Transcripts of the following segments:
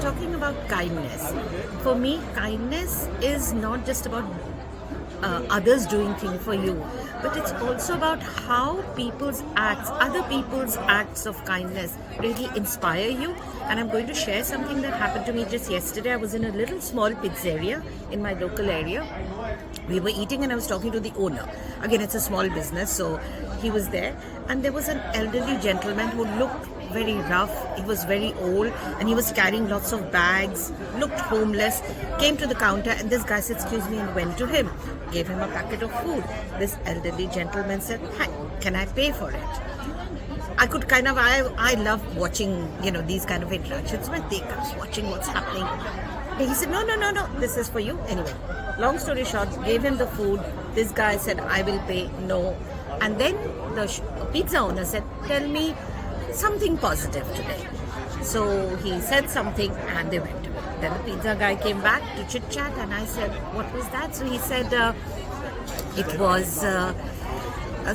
talking about kindness. For me, kindness is not just about others doing things for you, but it's also about how other people's acts of kindness really inspire you. And I'm going to share something that happened to me just yesterday. I was in a little small pizzeria in my local area. We were eating and I was talking to the owner. Again, it's a small business, so he was there, and there was an elderly gentleman who looked very rough. He was very old and he was carrying lots of bags, looked homeless, came to the counter, and this guy said, "Excuse me," and went to him, gave him a packet of food. This elderly gentleman said, "Hi, can I pay for it?" I love watching, these kind of interactions when they comes watching what's happening. He said, no, this is for you. Anyway, long story short, gave him the food. This guy said, "I will pay." No. And then the pizza owner said, "Tell me something positive today." So he said something and they went away. Then the pizza guy came back to chit chat, and I said, "What was that?" So he said, it was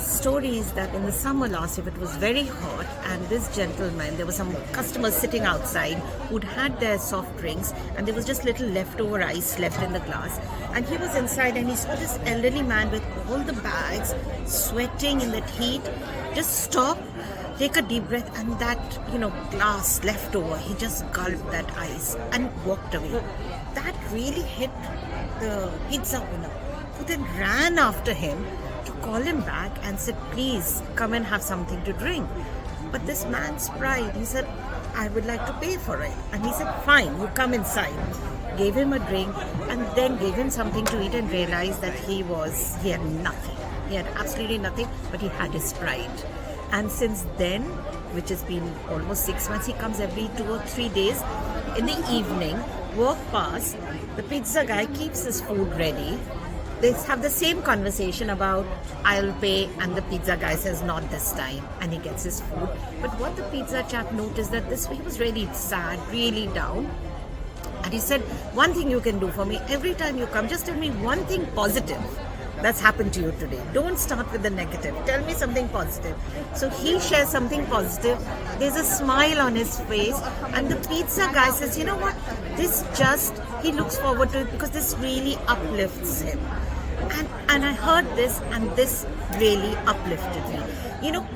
stories that in the summer last year it was very hot, and this gentleman, there were some customers sitting outside who'd had their soft drinks, and there was just little leftover ice left in the glass, and he was inside and he saw this elderly man with all the bags, sweating in that heat, just stop, take a deep breath, and that glass left over, he just gulped that ice and walked away. That really hit the pizza owner, who then ran after him to call him back and said, "Please come and have something to drink." But this man's pride, he said, "I would like to pay for it." And he said, "Fine, you come inside." Gave him a drink and then gave him something to eat, and realized that he had nothing. He had absolutely nothing, but he had his pride. And since then, which has been almost 6 months, he comes every 2 or 3 days in the evening, walk past, the pizza guy keeps his food ready. They have the same conversation about, "I'll pay," and the pizza guy says, "Not this time," and he gets his food. But what the pizza chap noticed, that he was really sad, really down, and he said, "One thing you can do for me, every time you come, just tell me one thing positive that's happened to you today. Don't start with the negative. Tell me something positive." So he shares something positive. There's a smile on his face, and the pizza guy says, "You know what? He looks forward to it because this really uplifts him." And I heard this, and this really uplifted me.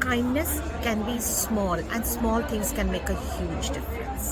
Kindness can be small, and small things can make a huge difference.